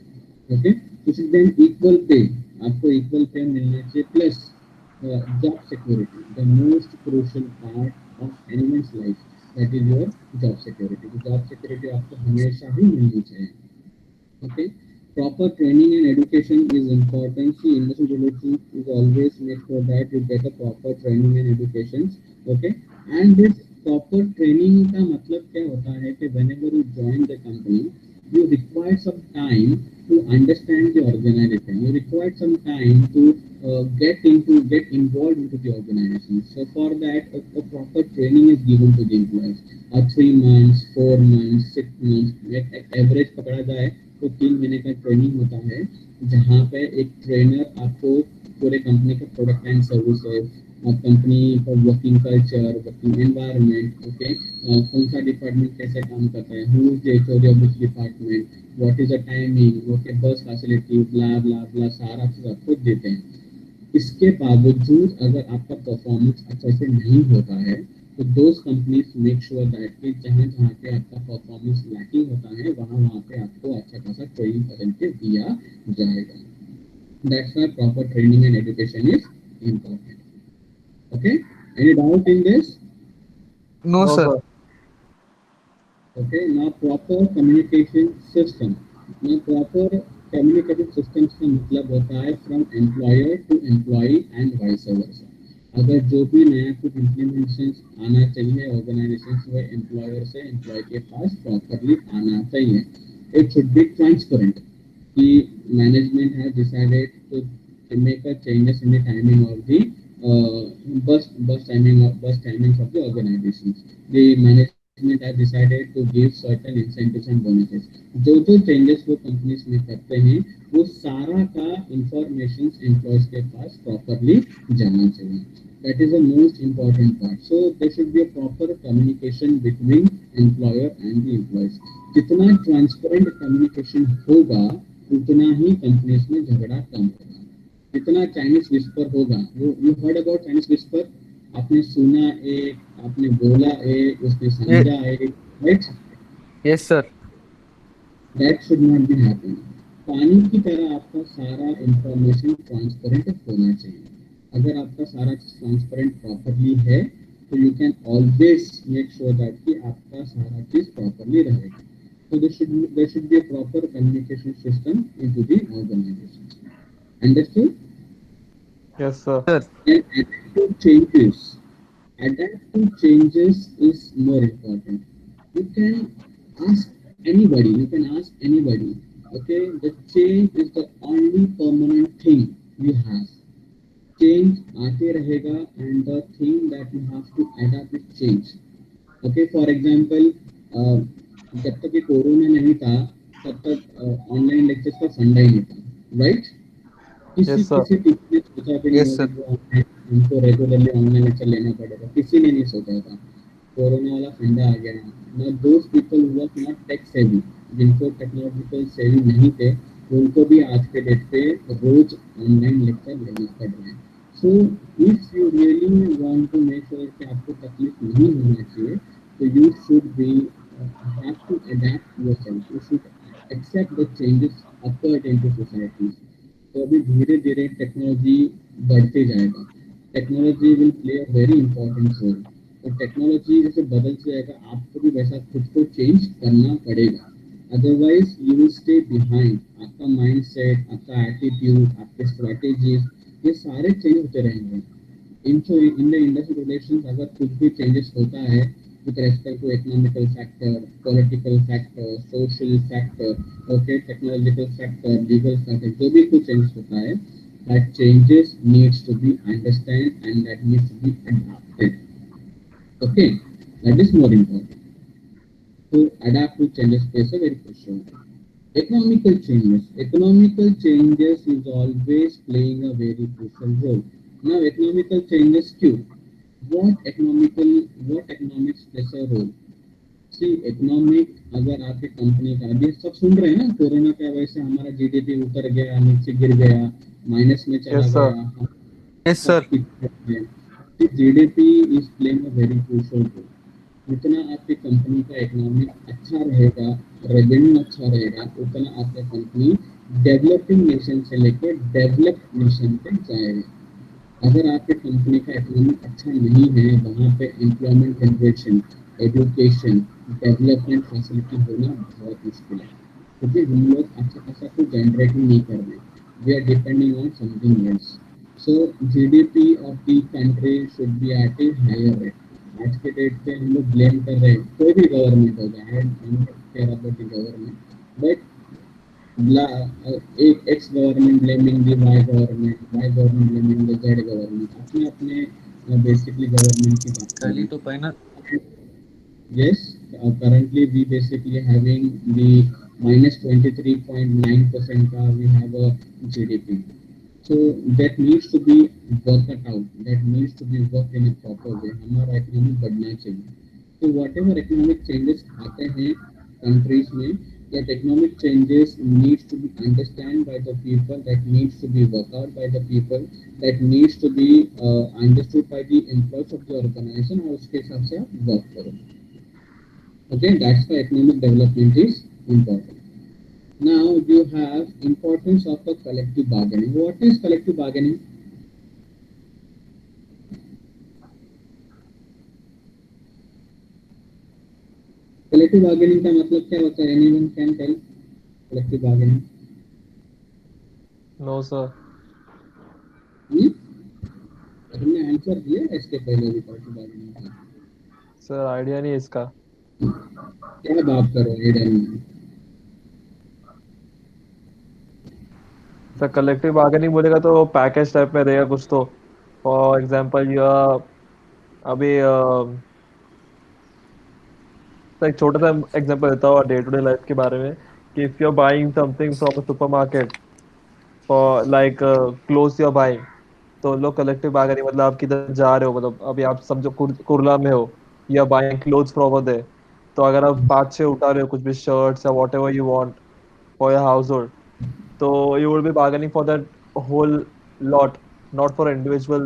Okay, this is then equal pay. आपको equal pay मिलना चाहिए plus job security, the most crucial part of anyone's life. That is your job security. तो job security आपको हमेशा ही मिलनी चाहिए. Okay, proper training and education is important. See, industrial relations is always make sure that you get a proper training and education. Okay, and this proper training का मतलब क्या होता है कि whenever you join the company, you require some time to understand the organization. You require some time to get involved into the organization. So for that, a proper training is given to the employees. 3 months, 4 months, 6 months, एक average पकड़ा जाए तो 3 महीने का training होता है, जहाँ पे एक ट्रेनर आपको पूरे कंपनी का प्रोडक्ट एंड सर्विसेज, कंपनी का working culture, working environment, okay, कौन सा डिपार्टमेंट कैसे काम करता है, who is the HOD of this department, what is the timing, okay, bus facility, blah blah blah, सारा चीज आपको देते हैं. इसके बावजूद अगर आपका परफॉर्मेंस अच्छा से नहीं होता है तो those companies make sure that कि जहाँ जहाँ पे आपका परफॉर्मेंस लैकिंग होता है वहाँ पे आपको अच्छा खासा ट्रेनिंग करके दिया जाएगा. That's why proper training and education is important. Okay, any doubt in this? No, sir. Okay, now proper communication system. Now proper communication systems का मतलब होता है from employer to employee and vice versa. अगर जो भी नया कुछ implementation आना चाहिए ऑर्गेनाइजेशन से, एम्प्लॉयर से एम्प्लॉय के पास प्रॉपरली आना चाहिए. इट शुड बी ट्रांसपेरेंट कि management has decided to make a changes in the timing of the bus timings of the organizations. The management has decided to give certain incentives and bonuses. जो changes वो companies में करते हैं वो सारा का information employees के पास properly जाना चाहिए. That is the most important part. So there should be a proper communication between employer and the employees. जितना transparent communication होगा उतना ही companies में झगड़ा कम होगा. जितना चाइनीज विस्पर होगा, you heard about Chinese whisper, आपने सुना एक, आपने बोला एक, उसने समझा एक, right? Yes, sir. That should not be happen. पानी की तरह आपका सारा इंफॉर्मेशन ट्रांसपेरेंट होना चाहिए. अगर आपका सारा ट्रांसपेरेंट प्रॉपरली है तो you can always make sure that कि आपका सारा चीज प्रॉपरली रहेगा. So there should be a proper communication system into the organization. Understood? Yes, sir. And adapt to changes is more important. You can ask anybody. Okay, the change is the only permanent thing we have. Change आते रहेगा, and the thing that you have to adapt is change. Okay, for example, जब तक ये corona नहीं था तब तक online lectures का फंडा ही नहीं था, राइट? किसी टीचर ने सोचा भी नहीं उनको रेगुलरली ऑनलाइन लेक्चर लेना पड़ेगा, किसी ने नहीं सोचा था. कोरोना वाला फंडा आ गया. Now those people who are not tech savvy, जिनको टेक्नोलॉजिकल सेवी नहीं थे, उनको भी आज के डेट पे रोज ऑनलाइन लेक्चर लेना पड़ रहा है. So if you really want to make sure कि आपको तकलीफ नहीं होना चाहिए तो you should be have to adapt yourself. You should accept the changes occurred in to society. तो अभी धीरे धीरे टेक्नोलॉजी बढ़ते जाएगा. Technology will play a very important role. और टेक्नोलॉजी जैसे बदल जाएगा आपको भी वैसा खुद को चेंज करना पड़ेगा, otherwise you will stay behind. आपका माइंडसेट, आपका एटीट्यूड, आपके स्ट्रैटेजीज, ये सारे चेंज होते रहेंगे. इन द इंडस्ट्रियल रिलेशंस अगर कुछ भी चेंजेस होता है with respect to economical factor, political factor, social factor, okay, technological factor, legal factor, जो भी कुछ changes होता है, that changes needs to be understood and that needs to be adapted. Okay, that is more important. To adapt to changes plays a very crucial role. Economical changes is always playing a very crucial role. Now economical changes क्यों? What economics plays a role? See economic, अगर आपकी company का, अभी सब सुन रहे हैं ना, corona की वजह से हमारा जीडीपी उतर गया, नीचे गिर गया, माइनस में चला यस सर। गया, Yes, सब sir. GDP is playing a very crucial role. जितना आपकी कंपनी का इकोनॉमिक अच्छा रहेगा, रेवेन्यू अच्छा रहेगा, उतना आपका कंपनी डेवलपिंग नेशन से लेकर डेवलप्ड नेशन पे जाएगा। अगर आपके कंपनी का इकोनॉमिक अच्छा नहीं है, वहाँ पे employment generation, education, development facility होना बहुत मुश्किल है, क्योंकि हम लोग अच्छा खासा कुछ जनरेट नहीं कर रहे, we are depending on something else. So GDP of the country should be at a higher rate. आज के डेट पे हम लोग ब्लेम कर रहे हैं कोई भी गवर्नमेंट होगा, I am not care about the government, but एक X government blaming the Y government blaming the Z government, अपने अपने बेसिकली गवर्नमेंट की बात कर खाली रहे तो पाए ना। हैं। Yes, currently we basically having the minus 23.9% we have a GDP. So that needs to be worked out. That needs to be worked in a proper way. हमारा economy बढ़ना चाहिए. So whatever economic changes आते हैं countries में, that economic changes needs to be understood by the people, that needs to be worked out by the people, that needs to be understood by the employees of the organization, और उसके हिसाब से आप work करो. Okay, that's why economic development is important. Now you have importance of the collective bargaining. What is collective bargaining? Collective bargaining का मतलब क्या होता है? Anyone can tell? Collective bargaining. No sir. तुमने आंसर दिया है इसके पहले भी collective bargaining का? सर आइडिया नहीं है इसका। क्या बात कर रहे हो? सर कलेक्टिव बार्गेनिंग बोलेगा तो पैकेज टाइप में रहेगा कुछ तो। फॉर एग्जांपल या अभी सर एक छोटा सा एग्जांपल देता हूँ डे टू डे लाइफ के बारे में कि if you are buying something from a supermarket for like cloth you are buying, तो लोग कलेक्टिव बार्गेनिंग मतलब आप किधर जा रहे हो, मतलब अभी आप समझो कुर्ला में हो, या बाइंग क्लोथ्स फ्रॉम देयर, तो अगर आप 5-6 उठा रहे हो कुछ भी शर्ट्स या what ever you want for your house hold, so you will be bargaining for that whole lot, not for individual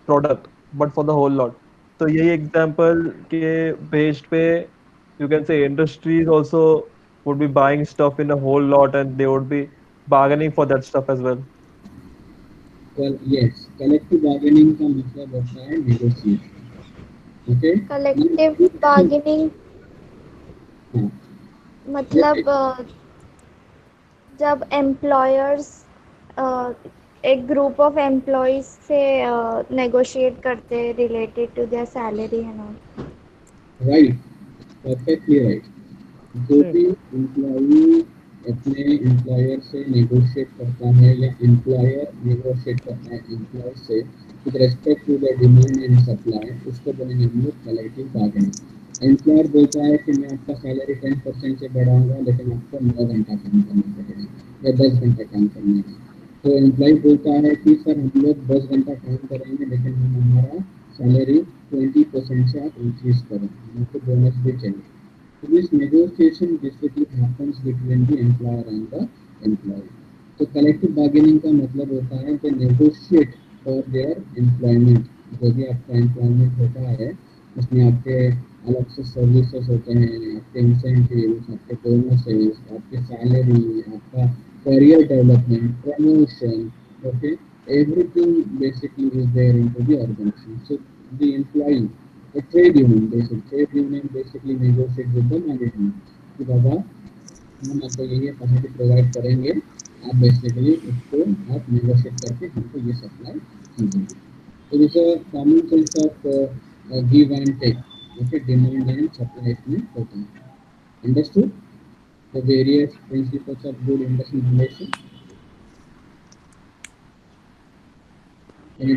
product, but for the whole lot. तो यही एग्जांपल के बेस्ड पे you can say industries also would be buying stuff in a whole lot and they would be bargaining for that stuff as well. Well, yes, collective bargaining का मतलब होता है negotiation. Okay. Collective bargaining हाँ. मतलब जब employers एक group of employees से negotiate करते हैं related to their salary and all. Right, perfectly right. जो भी एम्प्लॉई अपने एम्प्लॉयर से नेगोशिएट करता है या एम्प्लॉयर नेगोशिएट करता है एम्प्लॉय से with respect to the demand and supply, उसको बोलेंगे हम लोग कलेक्टिव बार्गेनिंग। एम्प्लॉयर बोलता है कि मैं आपका सैलरी 10% से बढ़ाऊंगा, लेकिन आपको 9 घंटा काम करना पड़ेगा या 10 घंटा काम करना है। तो एम्प्लॉय बोलता है कि सर हम लोग 10 घंटा काम करेंगे, लेकिन हम हमारा सैलरी 20% से आप इंक्रीज करें, हमको बोनस भी चाहिए। So this negotiation basically happens between the employer and the employee. तो collective bargaining का मतलब होता है कि negotiate for their employment. जो भी आपका employment होता है उसमें आपके अलग से सर्विसेज होते हैं, आपके इंसेंटिव्स, आपके बोनसेस, आपके सैलरी, आपका career development, promotion, okay, everything basically is there into the organization. So the employee, a trade union basically negotiate with the management कि बाबा हम आपको ये फैसिलिटी प्रोवाइड करेंगे, आप बेसिकली उसको आप नेगोशिएट करके हमको ये सप्लाई कीजिए। तो this a common sense of give and take, okay, demand and supply में होता है। Understood the various principles of good industrial relation?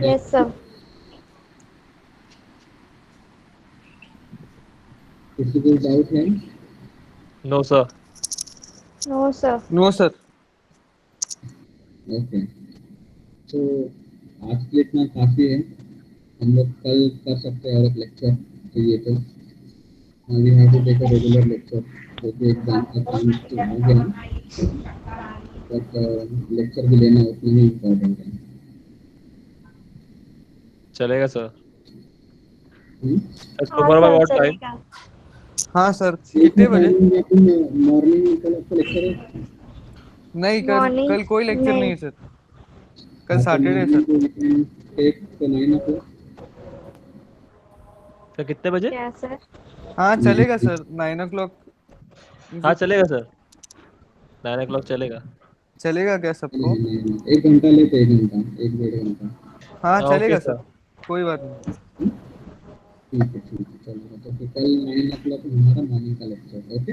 Yes sir. किसी को डाउट है? No sir. No sir. No, sir. Okay, तो आज के लिए इतना काफ़ी है। हम लोग कल कर सकते हैं और एक लेक्चर चाहिए तो। we have to take a regular lecture. जो कि एग्जाम का टाइम तो हो गया, बट लेक्चर भी लेना उतना ही इम्पोर्टेंट है। चलेगा सर। हम्म? tomorrow by हाँ what सर time? चलेगा। हाँ सर, एक कितने बजे? टाइमिंग में तुम मॉर्निंग में कल आपका लेक्चर है? नहीं, Morning कल कोई लेक्चर नहीं। नहीं है सर, कल सैटरडे है सर। Take 9 o'clock। सर कितने बजे? क्या सर? हाँ चलेगा सर, 9 o'clock हाँ चलेगा सर, 9 o'clock चलेगा। चलेगा क्या सबको? नहीं, 1 घंटा लेते, 1 घंटा, 1 डेढ़ घंटा। हाँ हाँ ओके चलेगा सर। सर, कोई बात नहीं। ठीक है, चलेगा। तो फिर कल 9 o'clock हमारा मॉर्निंग का लेक्चर, ओके?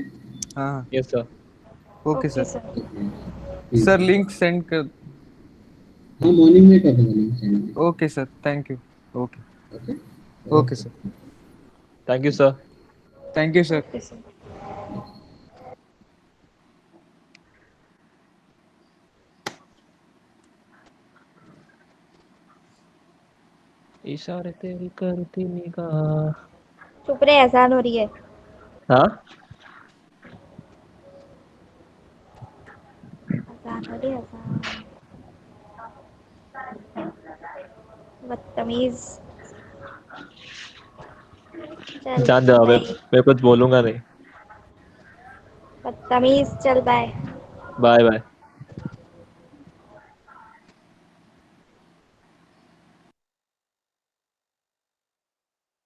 हाँ हाँ, yes sir. Okay okay sir. Sir. ठीक सर है। लिंक सेंड कर। हाँ, मॉर्निंग में कर दूंगा link send. Okay sir, thank you. Okay okay okay sir, thank you sir. Thank you sir. Okay sir. इशारे तेरी करती निगाह। चुप रहे, एहसान हो रही है। हाँ एहसान हो रही है, एहसान। बदतमीज। चल जान जाओ, बाय। मैं कुछ बोलूंगा नहीं। बदतमीज, चल बाय। Bye bye.